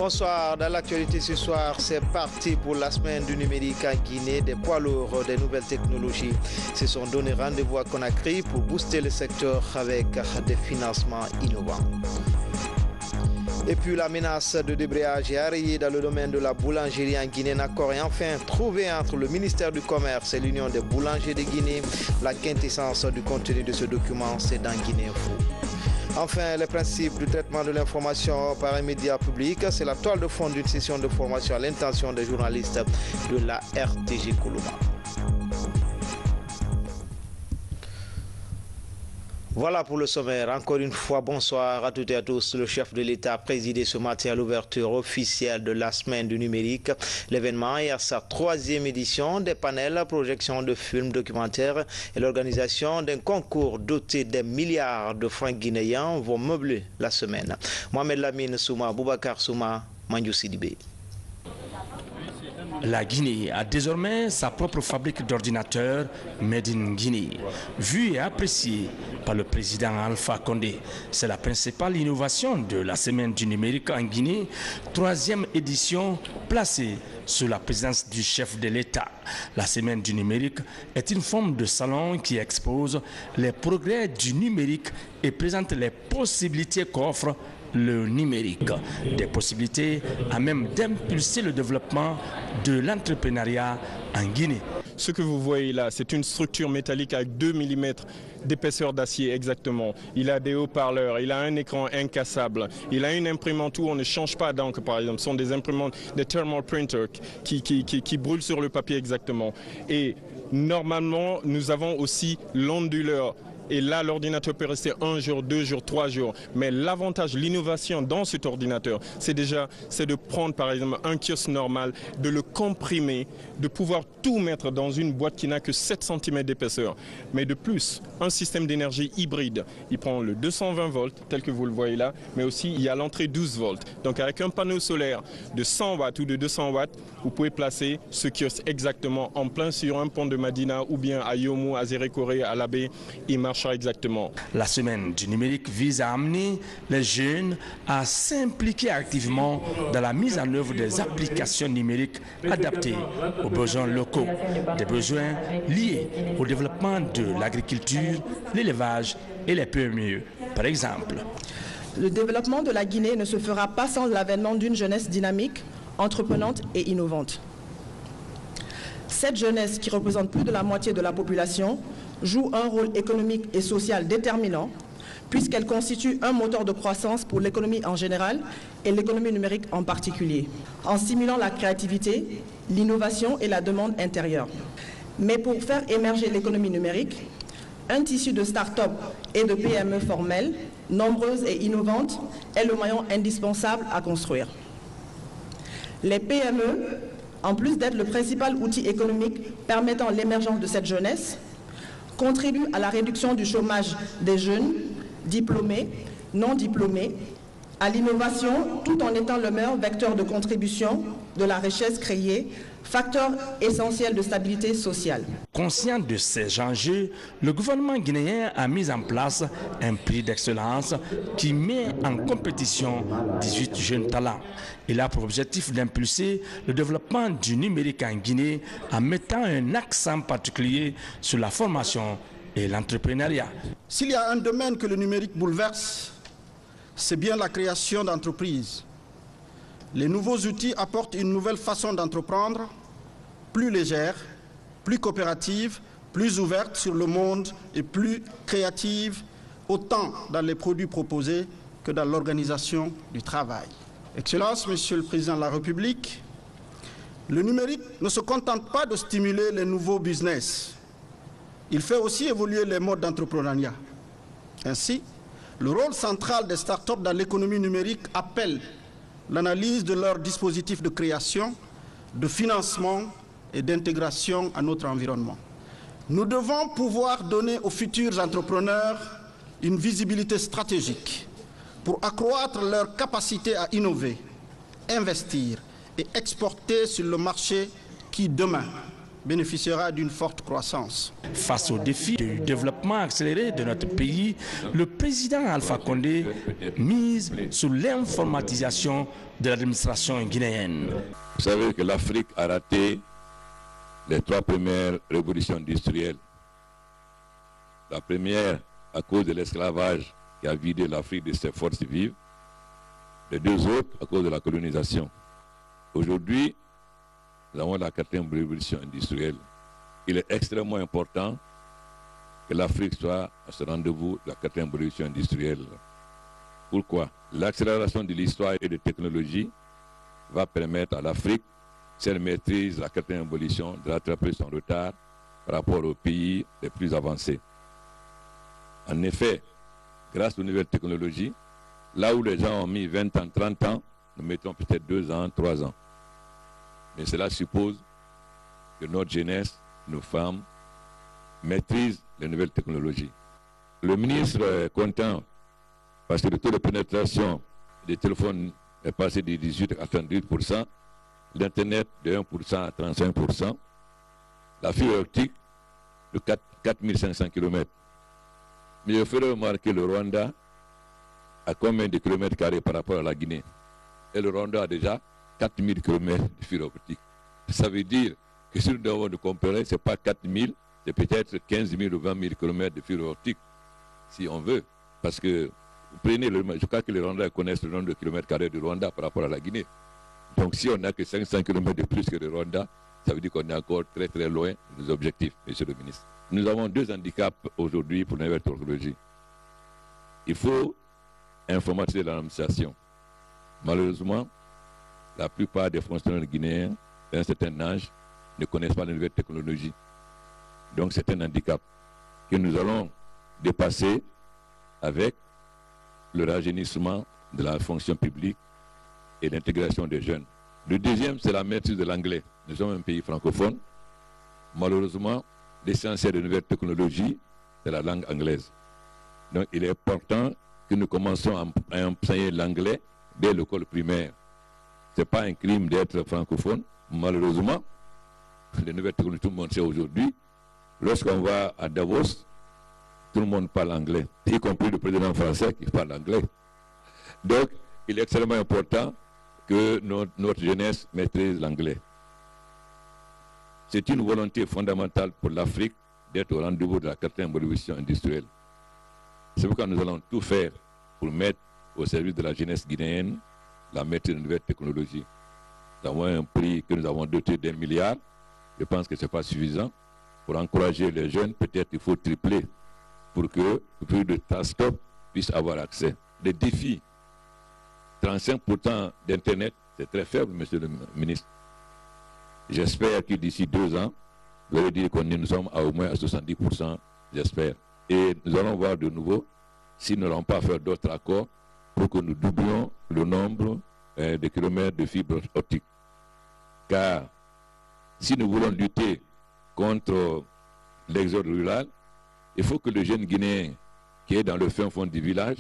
Bonsoir, dans l'actualité ce soir, c'est parti pour la semaine du numérique en Guinée, des poids lourds, des nouvelles technologies se sont donné rendez-vous à Conakry pour booster le secteur avec des financements innovants. Et puis la menace de débrayage est arrivée dans le domaine de la boulangerie en Guinée. Un accord est enfin trouvé entre le ministère du Commerce et l'Union des boulangers de Guinée. La quintessence du contenu de ce document, c'est dans Guinée Info. Enfin, les principes du traitement de l'information par un média public, c'est la toile de fond d'une session de formation à l'intention des journalistes de la RTG Koulouma. Voilà pour le sommaire. Encore une fois, bonsoir à toutes et à tous. Le chef de l'État a présidé ce matin à l'ouverture officielle de la semaine du numérique. L'événement est à sa 3e édition. Des panels, projections de films documentaires et l'organisation d'un concours doté des milliards de francs guinéens vont meubler la semaine. Mohamed Lamine Souma, Boubacar Souma, Mandiou Sidibé. La Guinée a désormais sa propre fabrique d'ordinateurs Made in Guinée, vue et appréciée par le président Alpha Condé. C'est la principale innovation de la semaine du numérique en Guinée, 3e édition placée sous la présidence du chef de l'État. La semaine du numérique est une forme de salon qui expose les progrès du numérique et présente les possibilités qu'offre le numérique, des possibilités à même d'impulser le développement de l'entrepreneuriat en Guinée. Ce que vous voyez là, c'est une structure métallique avec 2 mm d'épaisseur d'acier exactement. Il a des haut-parleurs, il a un écran incassable, il a une imprimante où on ne change pas d'encre par exemple. Ce sont des imprimantes, des thermal printers qui brûlent sur le papier exactement. Et normalement, nous avons aussi l'onduleur. Et là, l'ordinateur peut rester 1 jour, 2 jours, 3 jours. Mais l'avantage, l'innovation dans cet ordinateur, c'est de prendre par exemple un kiosque normal, de le comprimer, de pouvoir tout mettre dans une boîte qui n'a que 7 cm d'épaisseur. Mais de plus, un système d'énergie hybride. Il prend le 220 volts, tel que vous le voyez là, mais aussi il y a l'entrée 12 volts. Donc avec un panneau solaire de 100 watts ou de 200 watts, vous pouvez placer ce kiosque exactement en plein sur un pont de Madina ou bien à Yomu, à Zérékoré, à l'Abbé. Il marchera exactement. La semaine du numérique vise à amener les jeunes à s'impliquer activement dans la mise en œuvre des applications numériques adaptées aux besoins locaux, des besoins liés au développement de l'agriculture, l'élevage et les PME, par exemple. Le développement de la Guinée ne se fera pas sans l'avènement d'une jeunesse dynamique, entreprenante et innovante. Cette jeunesse, qui représente plus de la moitié de la population, joue un rôle économique et social déterminant, puisqu'elle constitue un moteur de croissance pour l'économie en général et l'économie numérique en particulier, en stimulant la créativité, l'innovation et la demande intérieure. Mais pour faire émerger l'économie numérique, un tissu de start-up et de PME formelles, nombreuses et innovantes, est le maillon indispensable à construire. Les PME, en plus d'être le principal outil économique permettant l'émergence de cette jeunesse, contribuent à la réduction du chômage des jeunes, diplômés, non diplômés, à l'innovation tout en étant le meilleur vecteur de contribution de la richesse créée, facteur essentiel de stabilité sociale. Conscient de ces enjeux, le gouvernement guinéen a mis en place un prix d'excellence qui met en compétition 18 jeunes talents. Il a pour objectif d'impulser le développement du numérique en Guinée en mettant un accent particulier sur la formation et l'entrepreneuriat. S'il y a un domaine que le numérique bouleverse, c'est bien la création d'entreprises. Les nouveaux outils apportent une nouvelle façon d'entreprendre, plus légère, plus coopérative, plus ouverte sur le monde et plus créative, autant dans les produits proposés que dans l'organisation du travail. Excellence, Monsieur le Président de la République, le numérique ne se contente pas de stimuler les nouveaux business. Il fait aussi évoluer les modes d'entrepreneuriat. Ainsi, le rôle central des startups dans l'économie numérique appelle l'analyse de leurs dispositifs de création, de financement et d'intégration à notre environnement. Nous devons pouvoir donner aux futurs entrepreneurs une visibilité stratégique pour accroître leur capacité à innover, investir et exporter sur le marché qui, demain, bénéficiera d'une forte croissance. Face aux défis du développement accéléré de notre pays, le président Alpha Condé mise sur l'informatisation de l'administration guinéenne. Vous savez que l'Afrique a raté les 3 premières révolutions industrielles. La première à cause de l'esclavage qui a vidé l'Afrique de ses forces vives. Les 2 autres à cause de la colonisation. Aujourd'hui, nous avons la 4e révolution industrielle. Il est extrêmement important que l'Afrique soit à ce rendez-vous de la 4e révolution industrielle. Pourquoi? L'accélération de l'histoire et de technologie va permettre à l'Afrique, si elle maîtrise la 4e révolution, de rattraper son retard par rapport aux pays les plus avancés. En effet, grâce aux nouvelles technologies, là où les gens ont mis 20 ans, 30 ans, nous mettons peut-être 2 ans, 3 ans. Mais cela suppose que notre jeunesse, nos femmes, maîtrisent les nouvelles technologies. Le ministre est content parce que le taux de pénétration des téléphones est passé de 18 à 38%, l'Internet de 1% à 35%, la fibre optique de 4500 km. Mais je ferai remarquer le Rwanda à combien de kilomètres carrés par rapport à la Guinée. Et le Rwanda a déjà 4000 km de fibre optique. Ça veut dire que si nous devons nous comparer, ce n'est pas 4000, c'est peut-être 15 000 ou 20 000 km de fibre optique, si on veut. Parce que, vous prenez je crois que les Rwandais connaissent le nombre de kilomètres carrés du Rwanda par rapport à la Guinée. Donc si on n'a que 500 km de plus que le Rwanda, ça veut dire qu'on est encore très très loin de nos objectifs, monsieur le ministre. Nous avons 2 handicaps aujourd'hui pour la nouvelle technologie. Il faut informatiser l'administration. Malheureusement, la plupart des fonctionnaires guinéens d'un certain âge ne connaissent pas les nouvelles technologies. Donc c'est un handicap que nous allons dépasser avec le rajeunissement de la fonction publique et l'intégration des jeunes. Le deuxième, c'est la maîtrise de l'anglais. Nous sommes un pays francophone. Malheureusement, l'essentiel des nouvelles technologies, c'est la langue anglaise. Donc il est important que nous commencions à enseigner l'anglais dès l'école primaire. Ce n'est pas un crime d'être francophone. Malheureusement, les nouvelles technologies, tout le monde sait aujourd'hui, lorsqu'on va à Davos, tout le monde parle anglais, y compris le président français qui parle anglais. Donc, il est extrêmement important que notre jeunesse maîtrise l'anglais. C'est une volonté fondamentale pour l'Afrique d'être au rendez-vous de la 4e révolution industrielle. C'est pourquoi nous allons tout faire pour mettre au service de la jeunesse guinéenne la maîtrise de nouvelles technologies. Nous avons un prix que nous avons doté d'1 milliard. Je pense que ce n'est pas suffisant. Pour encourager les jeunes, peut-être il faut tripler pour que plus de start-up puissent avoir accès. Les défis, 35% d'Internet, c'est très faible, monsieur le ministre. J'espère que d'ici 2 ans, vous allez dire que nous sommes au moins à 70%, j'espère. Et nous allons voir de nouveau si nous n'allons pas faire d'autres accords pour que nous doublions le nombre de kilomètres de fibres optiques. Car si nous voulons lutter contre l'exode rural, il faut que le jeune Guinéen qui est dans le fin fond du village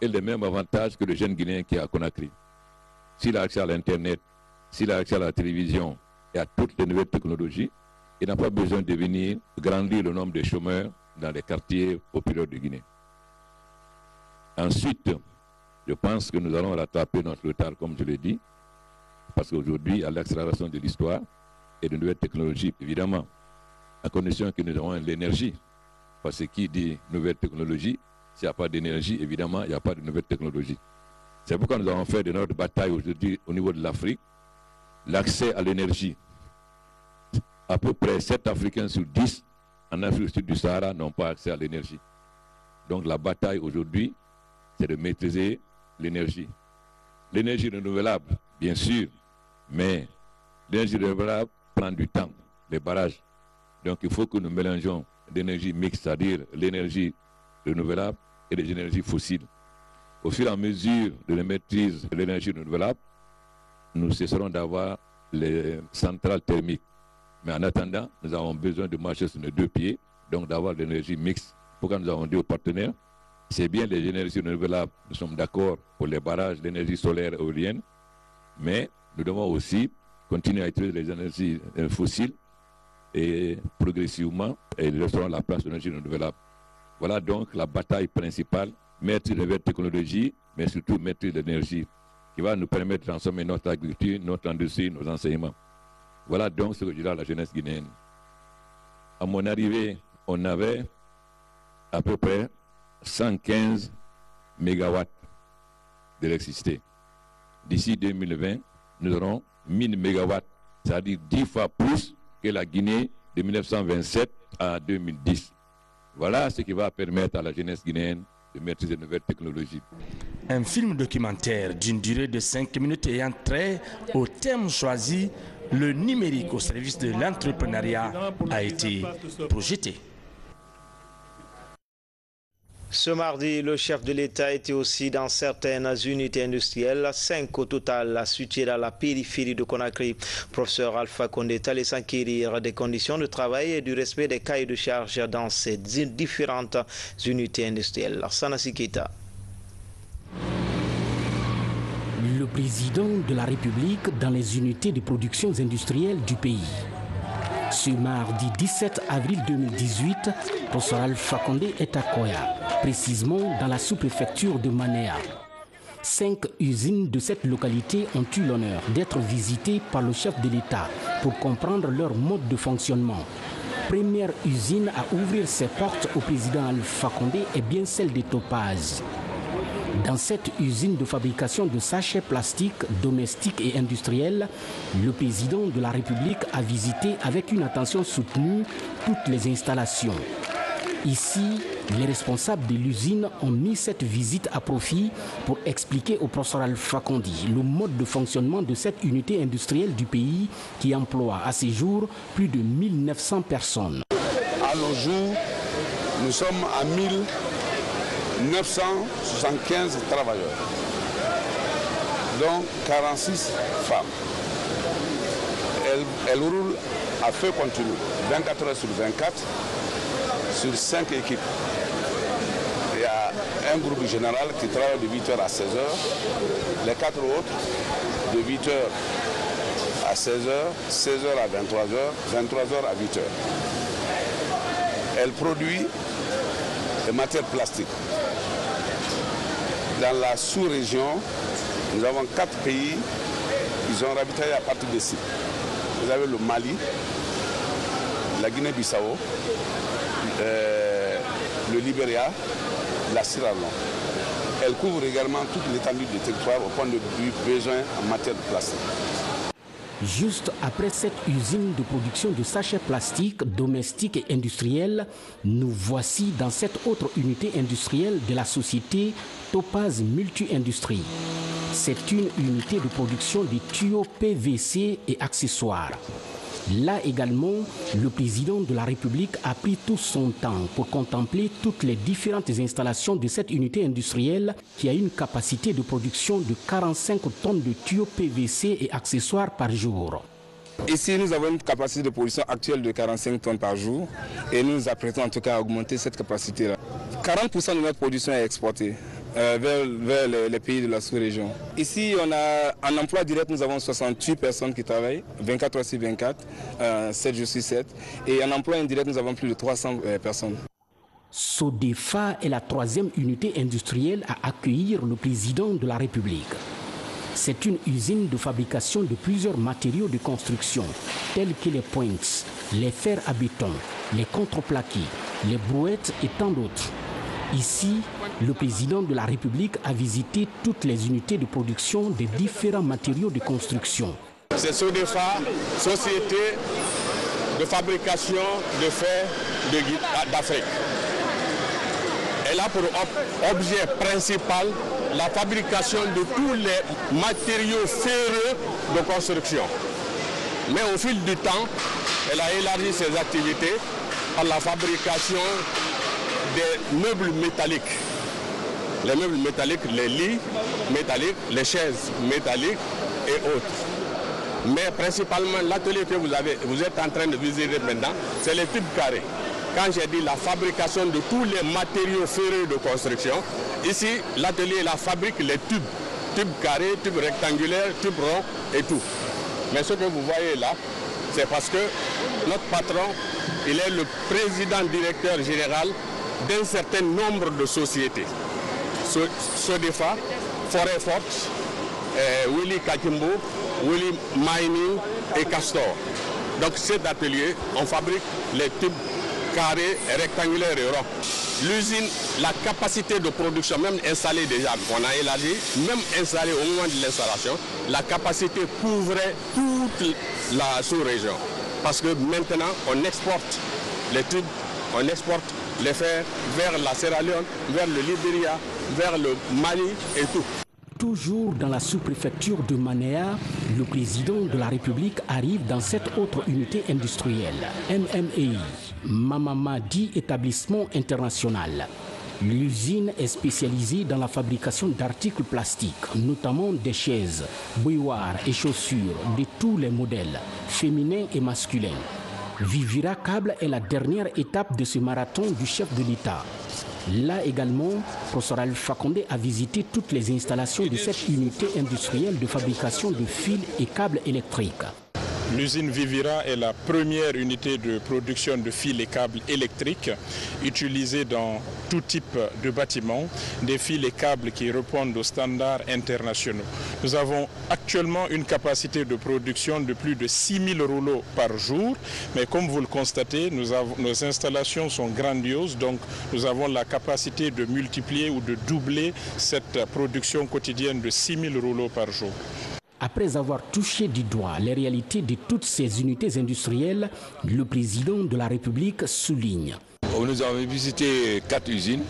ait les mêmes avantages que le jeune Guinéen qui est à Conakry. S'il a accès à l'Internet, s'il a accès à la télévision et à toutes les nouvelles technologies, il n'a pas besoin de venir grandir le nombre de chômeurs dans les quartiers populaires de Guinée. Ensuite, je pense que nous allons rattraper notre retard, comme je l'ai dit, parce qu'aujourd'hui, à l'accélération de l'histoire et de nouvelles technologies, évidemment, à condition que nous avons l'énergie. Parce que qui dit nouvelles technologies, s'il n'y a pas d'énergie, évidemment, il n'y a pas de nouvelles technologies. C'est pourquoi nous avons fait de notre bataille aujourd'hui au niveau de l'Afrique, l'accès à l'énergie. À peu près 7 Africains sur 10 en Afrique du Sud du Sahara n'ont pas accès à l'énergie. Donc la bataille aujourd'hui, c'est de maîtriser l'énergie. L'énergie renouvelable, bien sûr, mais l'énergie renouvelable prend du temps, les barrages. Donc il faut que nous mélangeons l'énergie mixte, c'est-à-dire l'énergie renouvelable et les énergies fossiles. Au fur et à mesure de la maîtrise de l'énergie renouvelable, nous cesserons d'avoir les centrales thermiques. Mais en attendant, nous avons besoin de marcher sur nos 2 pieds, donc d'avoir l'énergie mixte. Pourquoi nous avons dit aux partenaires, c'est bien les énergies renouvelables, nous sommes d'accord pour les barrages, l'énergie solaire et éolienne, mais nous devons aussi continuer à utiliser les énergies fossiles et progressivement, et restaurant la place de l'énergie renouvelable. Voilà donc la bataille principale, maîtrise de nouvelles technologies, mais surtout maîtrise de l'énergie, qui va nous permettre de transformer notre agriculture, notre industrie, nos enseignements. Voilà donc ce que je dis à la jeunesse guinéenne. À mon arrivée, on avait à peu près 115 mégawatts d'électricité. D'ici 2020, nous aurons 1000 mégawatts, c'est-à-dire 10 fois plus que la Guinée de 1927 à 2010. Voilà ce qui va permettre à la jeunesse guinéenne de maîtriser de nouvelles technologies. Un film documentaire d'une durée de 5 minutes ayant trait au thème choisi, le numérique au service de l'entrepreneuriat, a été projeté. Ce mardi, le chef de l'État était aussi dans certaines unités industrielles, 5 au total, situées dans la périphérie de Conakry. Professeur Alpha Condé est allé s'enquérir des conditions de travail et du respect des cahiers de charge dans ces différentes unités industrielles. Sanassi Keita. Le président de la République dans les unités de production industrielles du pays. Ce mardi 17 avril 2018, professeur Alpha Condé est à Koya, précisément dans la sous-préfecture de Manéa. 5 usines de cette localité ont eu l'honneur d'être visitées par le chef de l'État pour comprendre leur mode de fonctionnement. Première usine à ouvrir ses portes au président Alpha Condé est bien celle de Topaz. Dans cette usine de fabrication de sachets plastiques, domestiques et industriels, le président de la République a visité avec une attention soutenue toutes les installations. Ici, les responsables de l'usine ont mis cette visite à profit pour expliquer au professeur Alpha Condé le mode de fonctionnement de cette unité industrielle du pays qui emploie à ce jour plus de 1900 personnes. À nos jours, nous sommes à 1975 travailleurs, dont 46 femmes. Elles roulent à feu continu, 24 heures sur 24, sur 5 équipes. Il y a un groupe général qui travaille de 8h à 16h, les 4 autres de 8h à 16h, 16h à 23h, 23h à 8h. Elle produit des matières plastiques. Dans la sous-région, nous avons 4 pays qui ont ravitaillé à partir de sites. Vous avez le Mali, la Guinée-Bissau, le Libéria, la Sierra Leone. Elle couvre également toute l'étendue du territoire au point de vue besoin en matière de plastique. Juste après cette usine de production de sachets plastiques, domestiques et industriels, nous voici dans cette autre unité industrielle de la société Topaz Multi-Industrie. C'est une unité de production de tuyaux PVC et accessoires. Là également, le président de la République a pris tout son temps pour contempler toutes les différentes installations de cette unité industrielle qui a une capacité de production de 45 tonnes de tuyaux PVC et accessoires par jour. Ici, nous avons une capacité de production actuelle de 45 tonnes par jour et nous nous apprêtons en tout cas à augmenter cette capacité-là. 40% de notre production est exportée vers les pays de la sous-région. Ici, on a en emploi direct, nous avons 68 personnes qui travaillent, 24 heures sur 24, 7 jours sur 7. Et en emploi indirect, nous avons plus de 300 personnes. Sodefa est la 3e unité industrielle à accueillir le président de la République. C'est une usine de fabrication de plusieurs matériaux de construction, tels que les points, les fers à béton, les contreplaqués, les brouettes et tant d'autres. Ici, le président de la République a visité toutes les unités de production des différents matériaux de construction. C'est Sodefa, société de fabrication de fer d'Afrique. Elle a pour objet principal la fabrication de tous les matériaux ferreux de construction. Mais au fil du temps, elle a élargi ses activités par la fabrication des meubles métalliques. Les meubles métalliques, les lits métalliques, les chaises métalliques et autres. Mais principalement, l'atelier que vous êtes en train de visiter maintenant, c'est les tubes carrés. Quand j'ai dit la fabrication de tous les matériaux ferreux de construction, ici, l'atelier fabrique les tubes. Tubes carrés, tubes rectangulaires, tubes ronds et tout. Mais ce que vous voyez là, c'est parce que notre patron, il est le président directeur général d'un certain nombre de sociétés. Sodefa, Forêt Forte, Willy Kakimbo, Willy Mining et Castor. Donc cet atelier, on fabrique les tubes carrés, rectangulaires et ronds. L'usine, la capacité de production, même installée déjà, on a élargi, même installée au moment de l'installation, la capacité couvrait toute la sous-région. Parce que maintenant, on exporte les tubes, on exporte les fers vers la Sierra Leone, vers le Libéria, vers le Mali et tout. Toujours dans la sous-préfecture de Manéa, le président de la République arrive dans cette autre unité industrielle, MMEI, Mamamadi Établissement International. L'usine est spécialisée dans la fabrication d'articles plastiques, notamment des chaises, bouilloires et chaussures de tous les modèles, féminins et masculins. Vivira Câble est la dernière étape de ce marathon du chef de l'État. Là également, professeur Alpha Condé a visité toutes les installations de cette unité industrielle de fabrication de fils et câbles électriques. L'usine Vivira est la première unité de production de fils et câbles électriques utilisés dans tout type de bâtiments, des fils et câbles qui répondent aux standards internationaux. Nous avons actuellement une capacité de production de plus de 6000 rouleaux par jour, mais comme vous le constatez, nos installations sont grandioses, donc nous avons la capacité de multiplier ou de doubler cette production quotidienne de 6000 rouleaux par jour. Après avoir touché du doigt les réalités de toutes ces unités industrielles, le président de la République souligne. Nous avons visité 4 usines.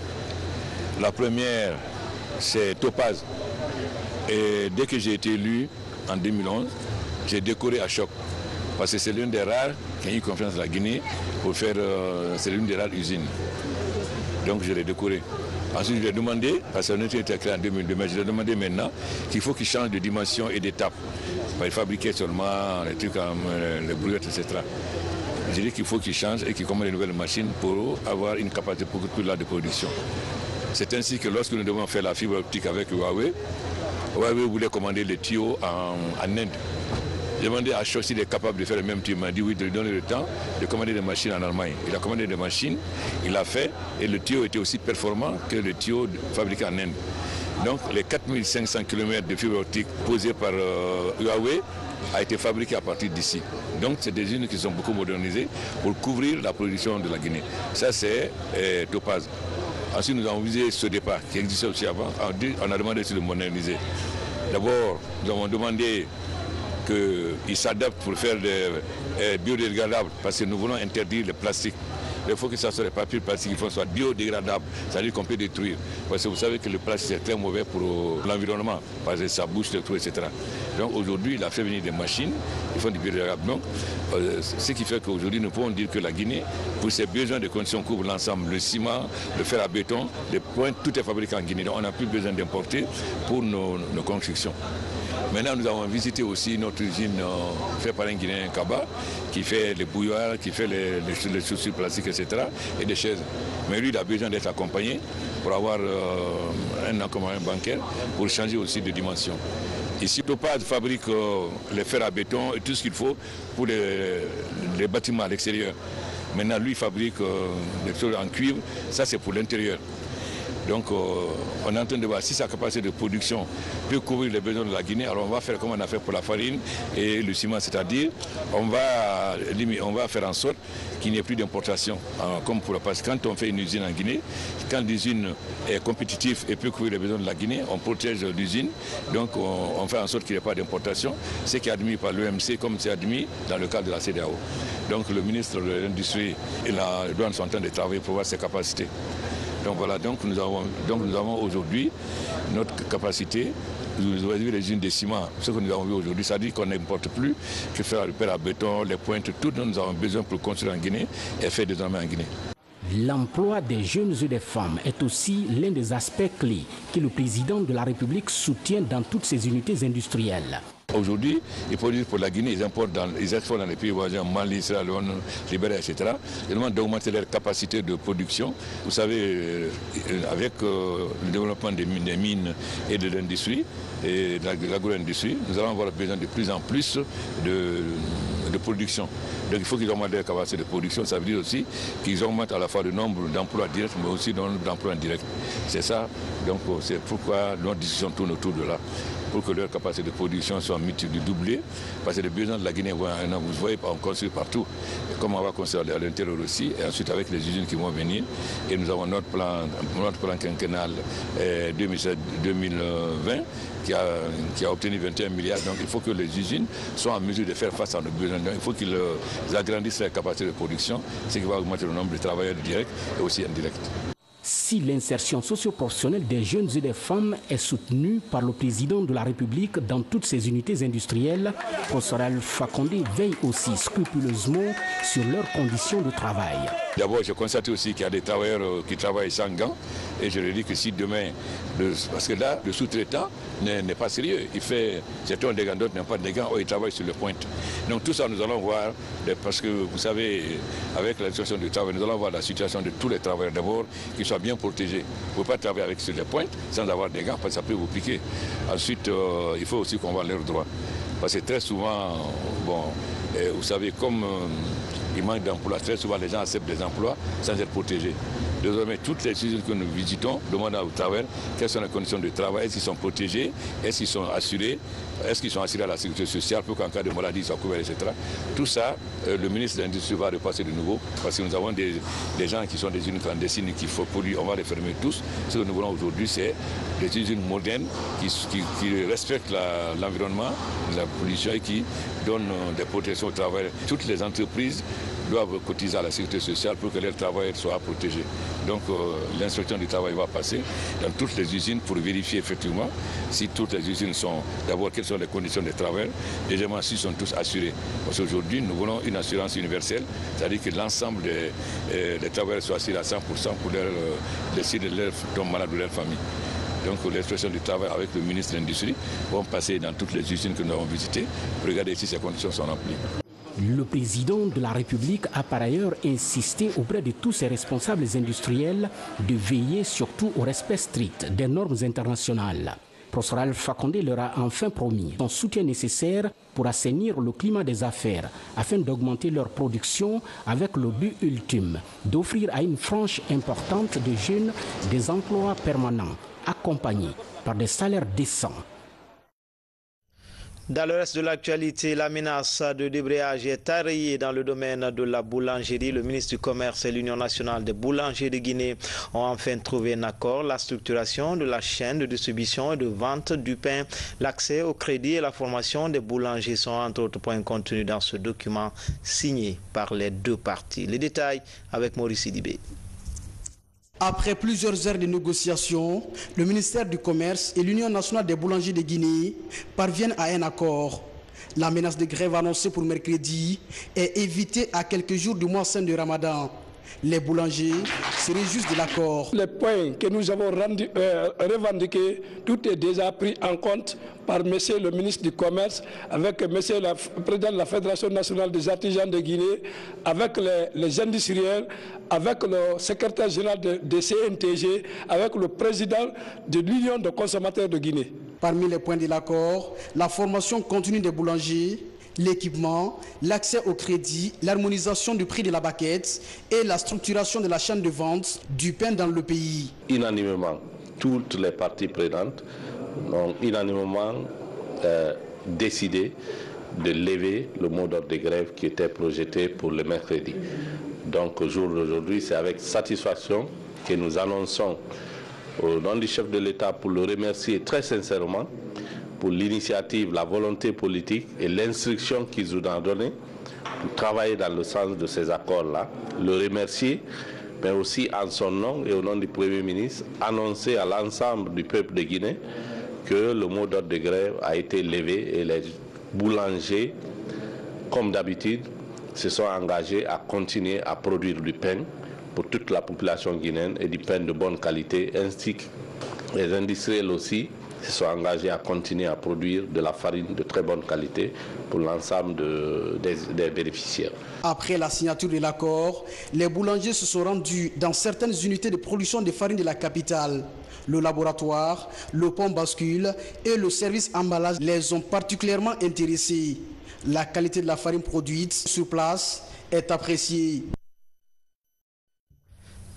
La première, c'est Topaz. Et dès que j'ai été élu en 2011, j'ai décoré à Choc. Parce que c'est l'une des rares qui a eu confiance à la Guinée pour faire, c'est l'une des rares usines. Donc je l'ai décoré. Ensuite, je lui ai demandé, parce qu'on était créé en 2002, mais je lui ai demandé maintenant qu'il faut qu'il change de dimension et d'étape. Il fabriquait seulement les trucs comme les brouillettes, etc. J'ai dit qu'il faut qu'il change et qu'il commande de nouvelles machines pour avoir une capacité beaucoup plus large de production. C'est ainsi que lorsque nous devons faire la fibre optique avec Huawei, Huawei voulait commander les tuyaux en Inde. J'ai demandé à Choc s'il est capable de faire le même tuyau. Il m'a dit oui, de lui donner le temps de commander des machines en Allemagne. Il a commandé des machines, il l'a fait, et le tuyau était aussi performant que le tuyau fabriqué en Inde. Donc les 4500 km de fibre optique posés par Huawei a été fabriqué à partir d'ici. Donc c'est des usines qui sont beaucoup modernisées pour couvrir la production de la Guinée. Ça c'est Topaz. Ensuite nous avons visé ce départ qui existait aussi avant. On a demandé de le moderniser. D'abord nous avons demandé qu'ils s'adaptent pour faire des biodégradables parce que nous voulons interdire le plastique. Il faut que ça soit des papiers plastiques qui soient biodégradables, c'est-à-dire qu'on peut détruire. Parce que vous savez que le plastique est très mauvais pour l'environnement, parce que ça bouche le trou, etc. Donc aujourd'hui, il a fait venir des machines, ils font du biodégradable. Donc, ce qui fait qu'aujourd'hui, nous pouvons dire que la Guinée, pour ses besoins de conditions couvre l'ensemble, le ciment, le fer à béton, les points, tout est fabriqué en Guinée. Donc on n'a plus besoin d'importer pour nos constructions. Maintenant, nous avons visité aussi notre usine faite par un Guinéen, Kaba, qui fait les bouilloires, qui fait les chaussures plastiques, etc. et des chaises. Mais lui, il a besoin d'être accompagné pour avoir un accompagnement bancaire pour changer aussi de dimension. Ici, Topaz fabrique les fers à béton et tout ce qu'il faut pour les bâtiments à l'extérieur. Maintenant, lui, il fabrique des choses en cuivre. Ça, c'est pour l'intérieur. Donc on est en train de voir si sa capacité de production peut couvrir les besoins de la Guinée. Alors on va faire comme on a fait pour la farine et le ciment, c'est-à-dire on va faire en sorte qu'il n'y ait plus d'importation. Parce que quand on fait une usine en Guinée, quand l'usine est compétitive et peut couvrir les besoins de la Guinée, on protège l'usine. Donc on fait en sorte qu'il n'y ait pas d'importation. Ce qui est admis par l'OMC comme c'est admis dans le cadre de la CEDEAO. Donc le ministre de l'Industrie et la douane sont en train de travailler pour voir ses capacités. Donc voilà, donc nous avons aujourd'hui notre capacité, vous avez vu les usines de ciment, ce que nous avons vu aujourd'hui, ça dit qu'on n'importe plus que faire le fer à béton, les pointes, tout dont nous avons besoin pour construire en Guinée est fait désormais en Guinée. L'emploi des jeunes et des femmes est aussi l'un des aspects clés que le président de la République soutient dans toutes ces unités industrielles. Aujourd'hui, ils produisent pour la Guinée, ils exportent dans les pays voisins, Mali, Sierra Leone, Libéria, etc. Ils demandent d'augmenter leur capacité de production. Vous savez, avec le développement des mines et de l'industrie, et de l'agro-industrie, nous allons avoir besoin de plus en plus de production. Donc il faut qu'ils augmentent leur capacité de production. Ça veut dire aussi qu'ils augmentent à la fois le nombre d'emplois directs, mais aussi le nombre d'emplois indirects. C'est ça, donc c'est pourquoi notre discussion tourne autour de là, pour que leur capacité de production soit doublée, parce que les besoins de la Guinée, vous voyez, on construit partout, comme on va construire à l'intérieur aussi, et ensuite avec les usines qui vont venir, et nous avons notre plan quinquennal 2020 qui a obtenu 21 milliards, donc il faut que les usines soient en mesure de faire face à nos besoins, donc il faut qu'ils agrandissent leur capacité de production, ce qui va augmenter le nombre de travailleurs directs et aussi indirects. Si l'insertion socio-professionnelle des jeunes et des femmes est soutenue par le président de la République dans toutes ses unités industrielles, Professeur Alpha Condé veille aussi scrupuleusement sur leurs conditions de travail. D'abord, je constate aussi qu'il y a des travailleurs qui travaillent sans gants, et je leur dis que si demain, parce que là, le sous-traitant n'est pas sérieux, il fait, certains ont des gants, d'autres n'ont pas de gants, ils travaillent sur le pointe. Donc tout ça, nous allons voir, parce que vous savez, avec la situation du travail, nous allons voir la situation de tous les travailleurs d'abord, qu'ils soient bien protégés. Vous ne pouvez pas travailler avec sur les pointes sans avoir des gants, parce que ça peut vous piquer. Ensuite, il faut aussi qu'on voit leurs droits. Parce que très souvent, vous savez, comme il manque d'emplois, très souvent les gens acceptent des emplois sans être protégés. Désormais, toutes les usines que nous visitons demandent au travail quelles sont les conditions de travail, est-ce qu'ils sont protégés, est-ce qu'ils sont assurés, à la sécurité sociale pour qu'en cas de maladie ils soient couverts, etc. Tout ça, le ministre de l'Industrie va repasser de nouveau parce que nous avons des gens qui sont des usines clandestines qu'il faut polluer, on va les fermer tous. Ce que nous voulons aujourd'hui, c'est des usines modernes qui respectent l'environnement, la pollution et qui donnent des protections au travail. Toutes les entreprises doivent cotiser à la sécurité sociale pour que leurs travailleurs soient protégés. Donc l'inspection du travail va passer dans toutes les usines pour vérifier effectivement si toutes les usines sont, d'abord quelles sont les conditions de travail, deuxièmement s'ils sont tous assurés. Parce qu'aujourd'hui nous voulons une assurance universelle, c'est-à-dire que l'ensemble des travailleurs soient assurés à 100% pour décider de leur tombe malade ou de leur famille. Donc l'inspection du travail avec le ministre de l'Industrie vont passer dans toutes les usines que nous avons visitées pour regarder si ces conditions sont remplies. Le président de la République a par ailleurs insisté auprès de tous ses responsables industriels de veiller surtout au respect strict des normes internationales. Professeur Alpha Condé leur a enfin promis son soutien nécessaire pour assainir le climat des affaires afin d'augmenter leur production avec le but ultime d'offrir à une frange importante de jeunes des emplois permanents accompagnés par des salaires décents. Dans le reste de l'actualité, la menace de débrayage est arrêtée dans le domaine de la boulangerie. Le ministre du Commerce et l'Union nationale des boulangers de Guinée ont enfin trouvé un accord. La structuration de la chaîne de distribution et de vente du pain, l'accès au crédit et la formation des boulangers sont entre autres points contenus dans ce document signé par les deux parties. Les détails avec Maurice Sidibé. Après plusieurs heures de négociations, le ministère du Commerce et l'Union nationale des boulangers de Guinée parviennent à un accord. La menace de grève annoncée pour mercredi est évitée à quelques jours du mois saint de Ramadan. Les boulangers se réjouissent de l'accord. Les points que nous avons revendiqués, tout est déjà pris en compte par monsieur le ministre du Commerce, avec monsieur le président de la Fédération nationale des artisans de Guinée, avec les industriels, avec le secrétaire général de CNTG, avec le président de l'Union des consommateurs de Guinée. Parmi les points de l'accord, la formation continue des boulangers, l'équipement, l'accès au crédit, l'harmonisation du prix de la baguette et la structuration de la chaîne de vente du pain dans le pays. Unanimement, toutes les parties prenantes ont unanimement décidé de lever le mot d'ordre de grève qui était projeté pour le mercredi. Donc au jour d'aujourd'hui, c'est avec satisfaction que nous annonçons au nom du chef de l'État pour le remercier très sincèrement pour l'initiative, la volonté politique et l'instruction qu'ils nous ont donnée pour travailler dans le sens de ces accords-là. Le remercier, mais aussi en son nom et au nom du Premier ministre, annoncer à l'ensemble du peuple de Guinée que le mot d'ordre de grève a été levé et les boulangers, comme d'habitude, se sont engagés à continuer à produire du pain pour toute la population guinéenne et du pain de bonne qualité, ainsi que les industriels aussi se sont engagés à continuer à produire de la farine de très bonne qualité pour l'ensemble des bénéficiaires. Après la signature de l'accord, les boulangers se sont rendus dans certaines unités de production de farine de la capitale. Le laboratoire, le pont bascule et le service emballage les ont particulièrement intéressés. La qualité de la farine produite sur place est appréciée.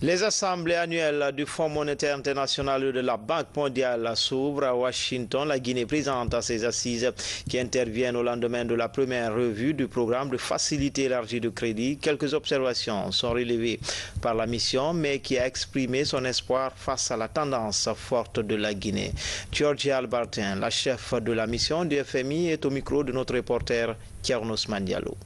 Les assemblées annuelles du Fonds monétaire international et de la Banque mondiale s'ouvrent à Washington. La Guinée présente à ces assises qui interviennent au lendemain de la première revue du programme de facilité élargie de crédit. Quelques observations sont relevées par la mission, mais qui a exprimé son espoir face à la tendance forte de la Guinée. Georgia Albertin, la chef de la mission du FMI, est au micro de notre reporter Kiernos Mandialo.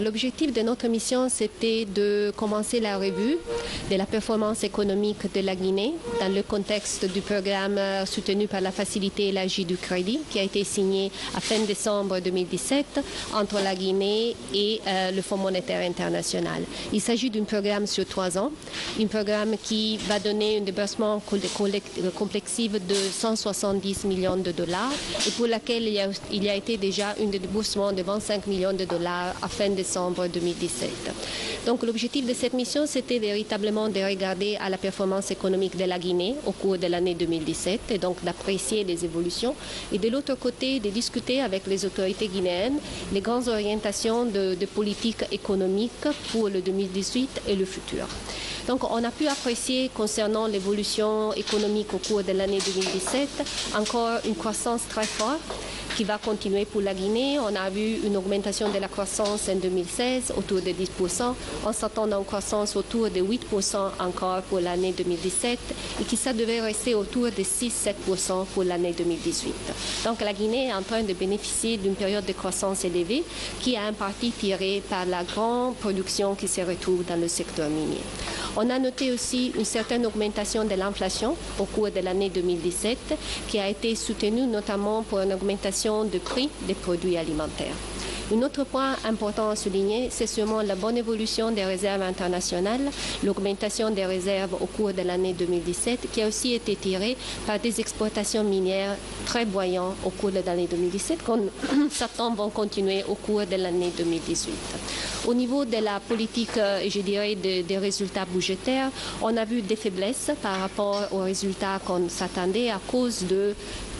L'objectif de notre mission, c'était de commencer la revue de la performance économique de la Guinée dans le contexte du programme soutenu par la Facilité élargie du crédit qui a été signé à fin décembre 2017 entre la Guinée et le Fonds monétaire international. Il s'agit d'un programme sur 3 ans, un programme qui va donner un débursement complexive de 170 millions de dollars et pour laquelle il y a été déjà un déboursement de 25 millions de dollars à fin décembre 2017. Donc l'objectif de cette mission, c'était véritablement de regarder à la performance économique de la Guinée au cours de l'année 2017 et donc d'apprécier les évolutions et de l'autre côté de discuter avec les autorités guinéennes les grandes orientations de politique économique pour le 2018 et le futur. Donc on a pu apprécier concernant l'évolution économique au cours de l'année 2017 encore une croissance très forte qui va continuer pour la Guinée. On a vu une augmentation de la croissance en 2016 autour de 10%. On s'attend à une croissance autour de 8% encore pour l'année 2017 et qui ça devait rester autour de 6-7% pour l'année 2018. Donc la Guinée est en train de bénéficier d'une période de croissance élevée qui est en partie tirée par la grande production qui se retrouve dans le secteur minier. On a noté aussi une certaine augmentation de l'inflation au cours de l'année 2017 qui a été soutenue notamment pour une augmentation de prix des produits alimentaires. Un autre point important à souligner, c'est sûrement la bonne évolution des réserves internationales, l'augmentation des réserves au cours de l'année 2017, qui a aussi été tirée par des exportations minières très buoyantes au cours de l'année 2017, qu'on s'attend vont continuer au cours de l'année 2018. Au niveau de la politique, je dirais, des résultats budgétaires, on a vu des faiblesses par rapport aux résultats qu'on s'attendait à cause de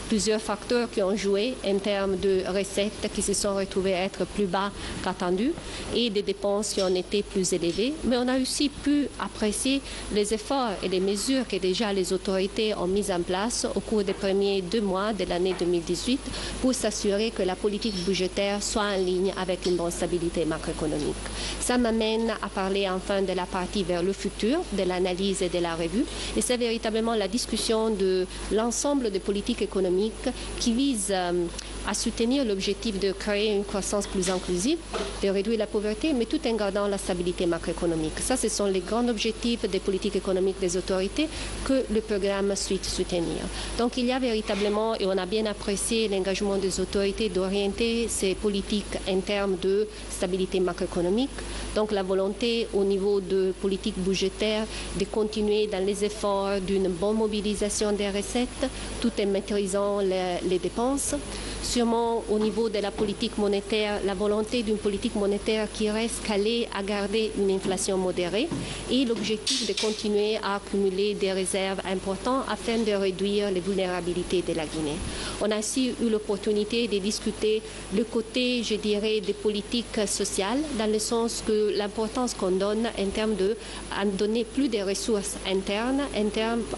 plusieurs facteurs qui ont joué en termes de recettes qui se sont retrouvées à être plus bas qu'attendu et des dépenses qui ont été plus élevées. Mais on a aussi pu apprécier les efforts et les mesures que déjà les autorités ont mises en place au cours des premiers 2 mois de l'année 2018 pour s'assurer que la politique budgétaire soit en ligne avec une bonne stabilité macroéconomique. Ça m'amène à parler enfin de la partie vers le futur, de l'analyse et de la revue. Et c'est véritablement la discussion de l'ensemble des politiques économiques qui vise à soutenir l'objectif de créer une croissance plus inclusive, de réduire la pauvreté, mais tout en gardant la stabilité macroéconomique. Ça, ce sont les grands objectifs des politiques économiques des autorités que le programme souhaite soutenir. Donc il y a véritablement, et on a bien apprécié l'engagement des autorités d'orienter ces politiques en termes de stabilité macroéconomique, donc la volonté au niveau de politique budgétaire de continuer dans les efforts d'une bonne mobilisation des recettes, tout en maîtrisant les dépenses. Sûrement au niveau de la politique monétaire, la volonté d'une politique monétaire qui reste calée à garder une inflation modérée et l'objectif de continuer à accumuler des réserves importantes afin de réduire les vulnérabilités de la Guinée. On a aussi eu l'opportunité de discuter le côté, je dirais, des politiques sociales, dans le sens que l'importance qu'on donne en termes de donner plus de ressources internes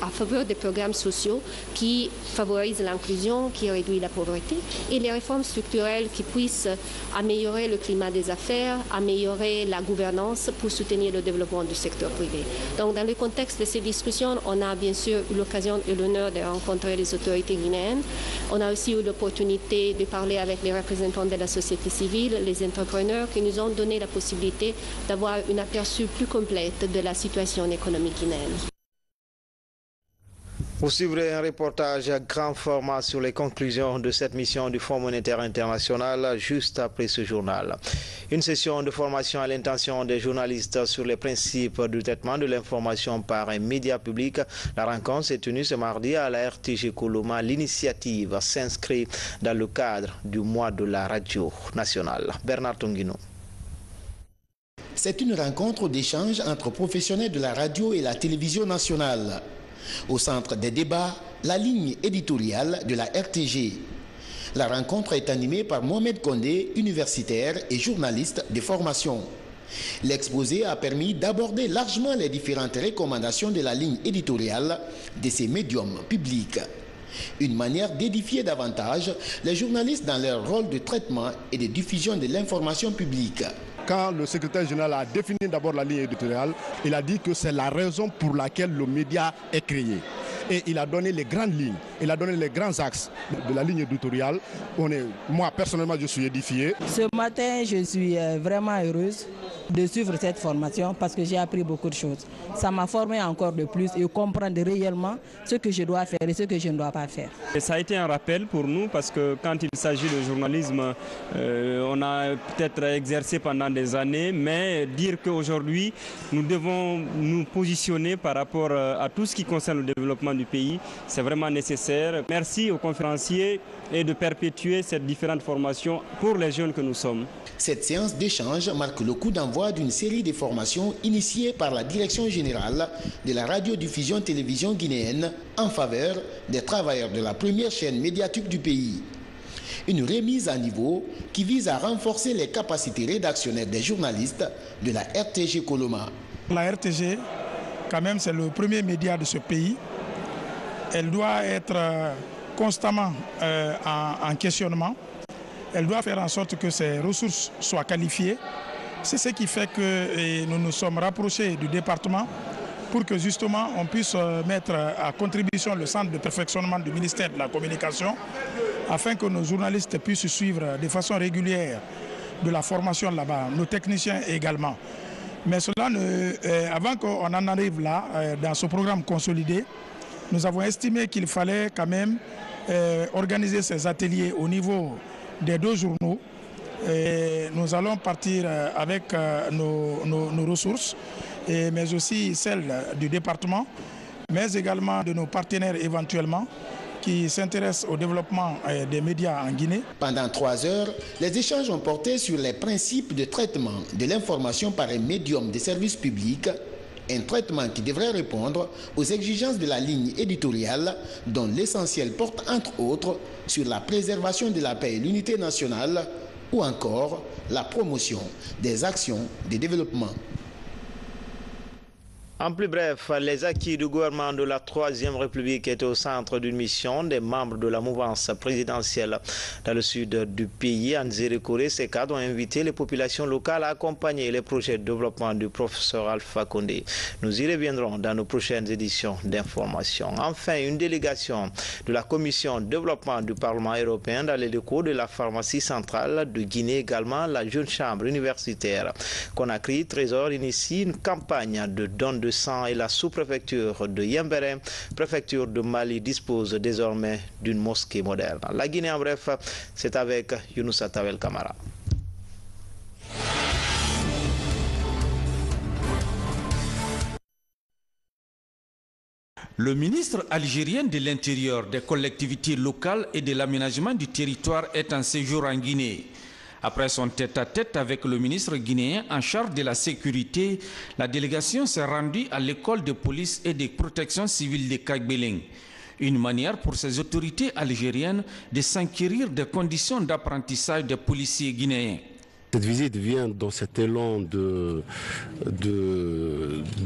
en faveur des programmes sociaux qui favorisent l'inclusion, qui réduit la pauvreté, et les réformes structurelles qui puissent améliorer le climat des affaires, améliorer la gouvernance pour soutenir le développement du secteur privé. Donc dans le contexte de ces discussions, on a bien sûr eu l'occasion et l'honneur de rencontrer les autorités guinéennes. On a aussi eu l'opportunité de parler avec les représentants de la société civile, les entrepreneurs qui nous ont donné la possibilité d'avoir un aperçu plus complet de la situation économique guinéenne. Vous suivrez un reportage à grand format sur les conclusions de cette mission du Fonds monétaire international juste après ce journal. Une session de formation à l'intention des journalistes sur les principes du traitement de l'information par un média public. La rencontre s'est tenue ce mardi à la RTG Coloma. L'initiative s'inscrit dans le cadre du mois de la radio nationale. Bernard Tonguino. C'est une rencontre d'échange entre professionnels de la radio et la télévision nationale. Au centre des débats, la ligne éditoriale de la RTG. La rencontre est animée par Mohamed Kondé, universitaire et journaliste de formation. L'exposé a permis d'aborder largement les différentes recommandations de la ligne éditoriale de ces médiums publics. Une manière d'édifier davantage les journalistes dans leur rôle de traitement et de diffusion de l'information publique. Quand le secrétaire général a défini d'abord la ligne éditoriale, il a dit que c'est la raison pour laquelle le média est créé. Et il a donné les grandes lignes, il a donné les grands axes de la ligne éditoriale. Moi, personnellement, je suis édifié. Ce matin, je suis vraiment heureuse de suivre cette formation parce que j'ai appris beaucoup de choses. Ça m'a formé encore de plus et comprendre réellement ce que je dois faire et ce que je ne dois pas faire. Et ça a été un rappel pour nous parce que quand il s'agit de journalisme, on a peut-être exercé pendant des années, mais dire qu'aujourd'hui, nous devons nous positionner par rapport à tout ce qui concerne le développement du pays, c'est vraiment nécessaire. Merci aux conférenciers et de perpétuer cette différente formation pour les jeunes que nous sommes. Cette séance d'échange marque le coup d'envoi d'une série de formations initiées par la Direction générale de la radiodiffusion télévision guinéenne en faveur des travailleurs de la première chaîne médiatique du pays. Une remise à niveau qui vise à renforcer les capacités rédactionnelles des journalistes de la RTG Coloma. La RTG, quand même, c'est le premier média de ce pays. Elle doit être constamment en questionnement. Elle doit faire en sorte que ses ressources soient qualifiées. C'est ce qui fait que nous nous sommes rapprochés du département pour que justement on puisse mettre à contribution le centre de perfectionnement du ministère de la Communication afin que nos journalistes puissent suivre de façon régulière de la formation là-bas, nos techniciens également. Mais cela, avant qu'on en arrive là, dans ce programme consolidé, nous avons estimé qu'il fallait quand même organiser ces ateliers au niveau des deux journaux. Et nous allons partir avec nos ressources, mais aussi celles du département, mais également de nos partenaires éventuellement qui s'intéressent au développement des médias en Guinée. Pendant 3 heures, les échanges ont porté sur les principes de traitement de l'information par un médium de service public, un traitement qui devrait répondre aux exigences de la ligne éditoriale dont l'essentiel porte entre autres sur la préservation de la paix et l'unité nationale ou encore la promotion des actions de développement. En plus bref, les acquis du gouvernement de la Troisième République étaient au centre d'une mission des membres de la mouvance présidentielle dans le sud du pays. En Zérékoré, ces cadres ont invité les populations locales à accompagner les projets de développement du professeur Alpha Condé. Nous y reviendrons dans nos prochaines éditions d'information. Enfin, une délégation de la Commission de développement du Parlement européen dans les locaux de la pharmacie centrale de Guinée, également la jeune chambre universitaire Conakry Trésor initie une campagne de dons de sang et la sous-préfecture de Yembéré, préfecture de Mali, dispose désormais d'une mosquée moderne. La Guinée en bref, c'est avec Younoussa Tawel Kamara. Le ministre algérien de l'Intérieur, des collectivités locales et de l'aménagement du territoire est en séjour en Guinée. Après son tête-à-tête avec le ministre guinéen en charge de la sécurité, la délégation s'est rendue à l'école de police et de protection civile de Kagbeleng. Une manière pour ces autorités algériennes de s'enquérir des conditions d'apprentissage des policiers guinéens. Cette visite vient dans cet élan de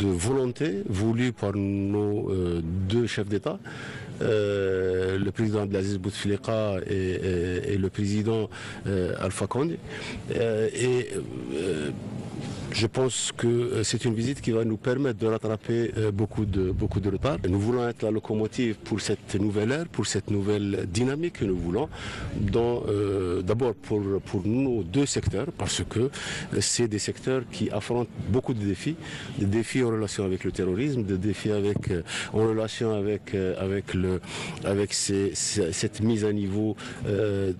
volonté voulue par nos deux chefs d'État, le président Abdelaziz Bouteflika et le président Alpha Condé. Je pense que c'est une visite qui va nous permettre de rattraper beaucoup de retard. Nous voulons être la locomotive pour cette nouvelle ère, pour cette nouvelle dynamique que nous voulons, d'abord pour nos deux secteurs, parce que c'est des secteurs qui affrontent beaucoup de défis, des défis en relation avec le terrorisme, des défis en relation avec cette mise à niveau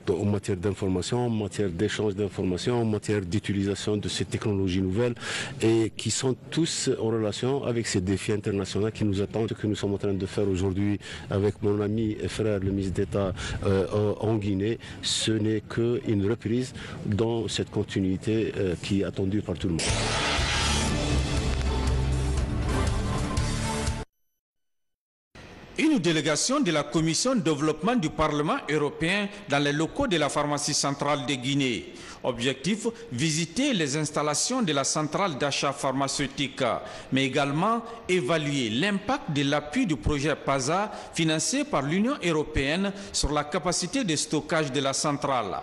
en matière d'information, en matière d'échange d'informations, en matière d'utilisation de ces technologies nouvelles, et qui sont tous en relation avec ces défis internationaux qui nous attendent. Ce que nous sommes en train de faire aujourd'hui avec mon ami et frère, le ministre d'État en Guinée, ce n'est qu'une reprise dans cette continuité qui est attendue par tout le monde. Une délégation de la Commission de développement du Parlement européen dans les locaux de la pharmacie centrale de Guinée. Objectif, visiter les installations de la centrale d'achat pharmaceutique, mais également évaluer l'impact de l'appui du projet PASA financé par l'Union européenne sur la capacité de stockage de la centrale.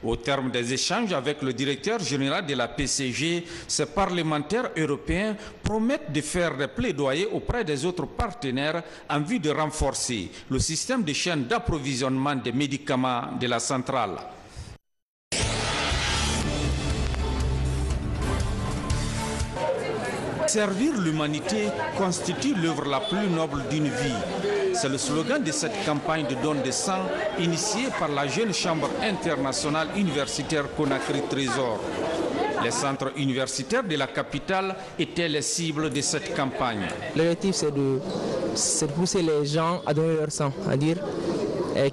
Au terme des échanges avec le directeur général de la PCG, ces parlementaires européens promettent de faire des plaidoyers auprès des autres partenaires en vue de renforcer le système de chaîne d'approvisionnement des médicaments de la centrale. Servir l'humanité constitue l'œuvre la plus noble d'une vie. C'est le slogan de cette campagne de don de sang initiée par la jeune chambre internationale universitaire Conakry Trésor. Les centres universitaires de la capitale étaient les cibles de cette campagne. L'objectif, c'est de pousser les gens à donner leur sang, à dire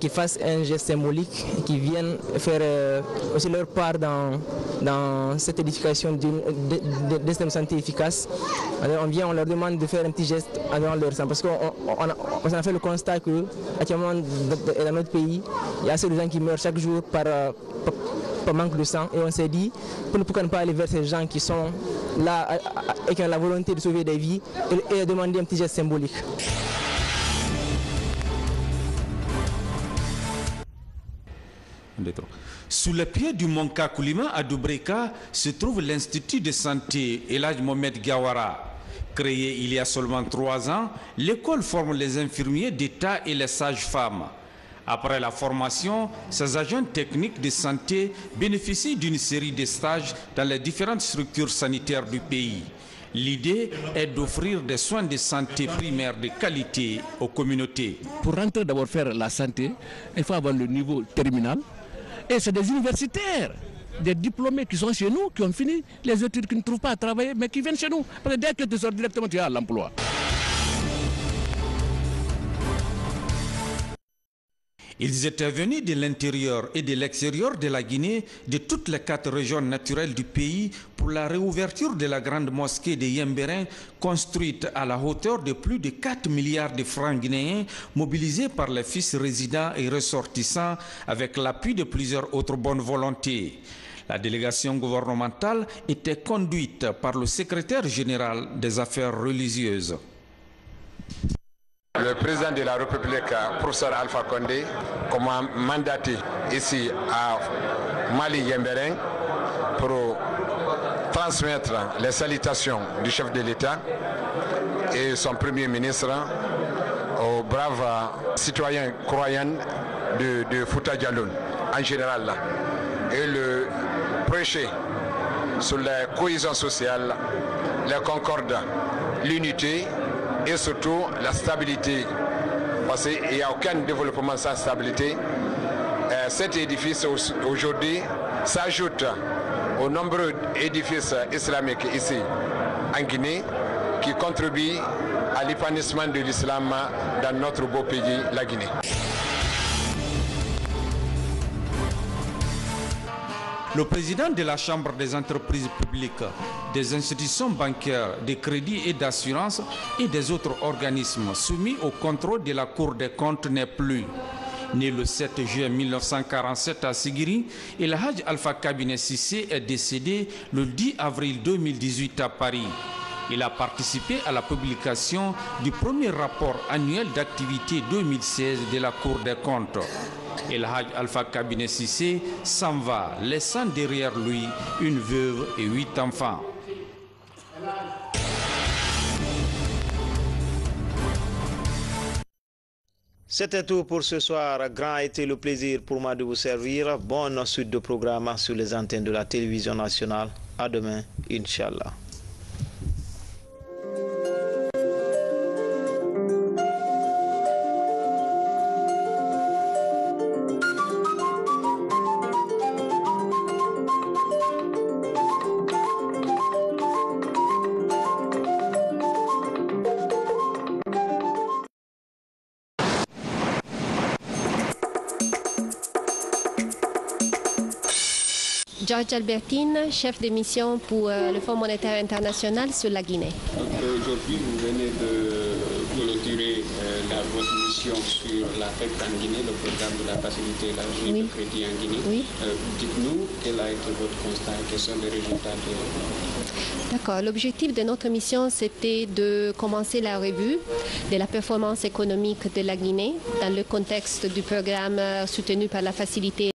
qu'ils fassent un geste symbolique, qu'ils viennent faire aussi leur part dans cette édification d'un système de santé efficace. Alors on leur demande de faire un petit geste en donnant leur sang, parce qu'on a fait le constat qu'actuellement dans notre pays, il y a assez de gens qui meurent chaque jour par manque de sang, et on s'est dit pourquoi ne pas aller vers ces gens qui sont là et qui ont la volonté de sauver des vies et demander un petit geste symbolique. Sous les pieds du mont Kakoulima à Doubreka se trouve l'Institut de santé El Hadj Mohamed Gawara. Créée il y a seulement 3 ans, l'école forme les infirmiers d'État et les sages-femmes. Après la formation, ces agents techniques de santé bénéficient d'une série de stages dans les différentes structures sanitaires du pays. L'idée est d'offrir des soins de santé primaires de qualité aux communautés. Pour rentrer d'abord faire la santé, il faut avoir le niveau terminal. Et c'est des universitaires, des diplômés qui sont chez nous, qui ont fini les études, qui ne trouvent pas à travailler, mais qui viennent chez nous. Parce que dès que tu sors directement, tu as l'emploi. Ils étaient venus de l'intérieur et de l'extérieur de la Guinée, de toutes les 4 régions naturelles du pays, pour la réouverture de la grande mosquée de Yembéren, construite à la hauteur de plus de 4 milliards de francs guinéens, mobilisés par les fils résidents et ressortissants, avec l'appui de plusieurs autres bonnes volontés. La délégation gouvernementale était conduite par le secrétaire général des affaires religieuses. Le président de la République, professeur Alpha Condé, comme mandaté ici à Mali-Yembéren pour transmettre les salutations du chef de l'État et son premier ministre aux braves citoyens croyants de Fouta Djaloun en général, et le prêcher sur la cohésion sociale, la concorde, l'unité et surtout la stabilité, parce qu'il n'y a aucun développement sans stabilité. Cet édifice aujourd'hui s'ajoute aux nombreux édifices islamiques ici en Guinée qui contribuent à l'épanouissement de l'islam dans notre beau pays, la Guinée. Le président de la Chambre des entreprises publiques, des institutions bancaires, de crédit et d'assurance et des autres organismes soumis au contrôle de la Cour des comptes n'est plus. Né le 7 juin 1947 à Sigiri, El Hadj Alpha Kabine Cissé est décédé le 10 avril 2018 à Paris. Il a participé à la publication du premier rapport annuel d'activité 2016 de la Cour des comptes. El Hadj Alpha Kabine Cissé s'en va, laissant derrière lui une veuve et 8 enfants. C'était tout pour ce soir. Grand a été le plaisir pour moi de vous servir. Bonne suite de programmes sur les antennes de la télévision nationale. À demain, Inch'Allah. Georges Albertine, chef de mission pour le Fonds monétaire international sur la Guinée. Aujourd'hui, vous venez de clôturer votre mission sur l'AFEC en Guinée, le programme de la facilité élargie de crédit en Guinée. Oui. Dites-nous quel a été votre constat et quels sont les résultats D'accord. L'objectif de notre mission, c'était de commencer la revue de la performance économique de la Guinée dans le contexte du programme soutenu par la facilité